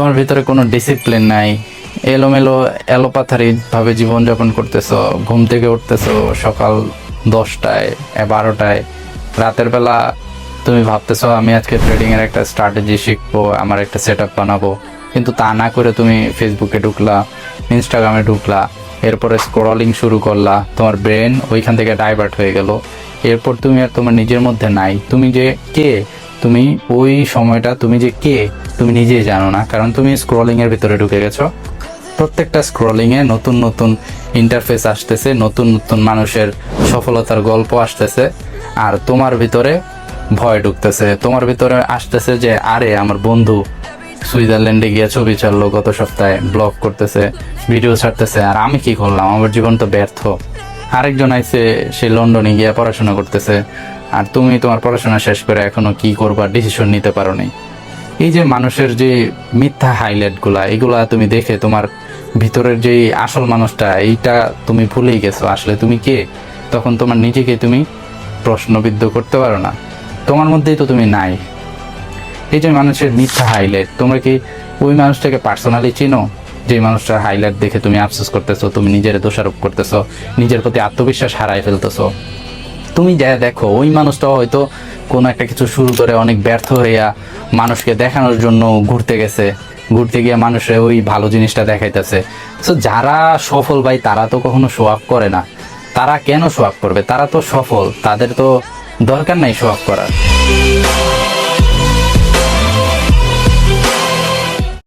তোমার ভিতরে কোনো ডিসিপ্লিন নাই, এলোমেলো এলোপাথারি ভাবে জীবনযাপন করতেছো। ঘুম থেকে উঠতেছো সকাল 10টায় 12টায়, রাতের বেলা তুমি ভাবতেছো আমি আজকে ট্রেডিং এর একটা স্ট্র্যাটেজি শিখবো, আমার একটা সেট আপ বানাবো, কিন্তু তা না করে তুমি ফেসবুকে ঢুকলা, ইনস্টাগ্রামে ঢুকলা, এরপরে স্ক্রলিং শুরু করলা, তোমার ব্রেন ওইখান থেকে ডাইভার্ট হয়ে গেল। এরপর তুমি আর তোমার নিজের মধ্যে নাই, তুমি যে কে, তুমি ওই সময়টা তুমি যে কে তুমি নিজেই জানো না, কারণ তুমি স্ক্রলিং এর ভিতরে ঢুকে গেছো। প্রত্যেকটা স্ক্রলিং এ নতুন নতুন ইন্টারফেস আসতেছে, নতুন নতুন মানুষের সফলতার গল্প আসতেছে, আর তোমার ভিতরে ভয় ঢুকতেছে, তোমার ভিতরে আসতেছে যে আরে আমার বন্ধু সুইজারল্যান্ডে গিয়ে ছবি ছাড়লো গত সপ্তাহে, ব্লগ করতেছে, ভিডিও ছাড়তেছে, আর আমি কি করলাম, আমার জীবন তো ব্যর্থ। আরেকজন আইছে সে লন্ডনে গিয়ে পড়াশোনা করতেছে, আর তুমি তোমার পড়াশোনা শেষ করে এখনো কি করবা ডিসিশন নিতে পারো নি। এই যে মানুষের যে মিথ্যা হাইলাইট গুলা, এগুলা তুমি দেখে তোমার ভিতরের যে আসল মানুষটা এইটা তুমি ভুলেই গেছো, আসলে তুমি কে। তখন তোমার নিজেকে তুমি প্রশ্নবিদ্ধ করতে পারো না, তোমার মধ্যেই তো তুমি নাই। এই যে মানুষের মিথ্যা হাইলাইট, তোমরা কি ওই মানুষটাকে পার্সোনালি চিনো? যে মানুষটার হাইলাইট দেখে তুমি আফসোস করতেছো, তুমি নিজের দোষারোপ করতেছো, নিজের প্রতি আত্মবিশ্বাস হারাই ফেলতেছো। তুমি যা দেখো ওই মানুষটাও হয়তো কোনো একটা কিছু শুরু করে অনেক ব্যর্থ হইয়া মানুষকে দেখানোর জন্য ঘুরতে গেছে, ঘুরতে গিয়ে মানুষের ওই ভালো জিনিসটা দেখাইতেছে। তো যারা সফল ভাই তারা তো কখনো শো আপ করে না। তারা কেন শো আপ করবে? তারা তো সফল, তাদের তো দরকার নাই শো আপ করার।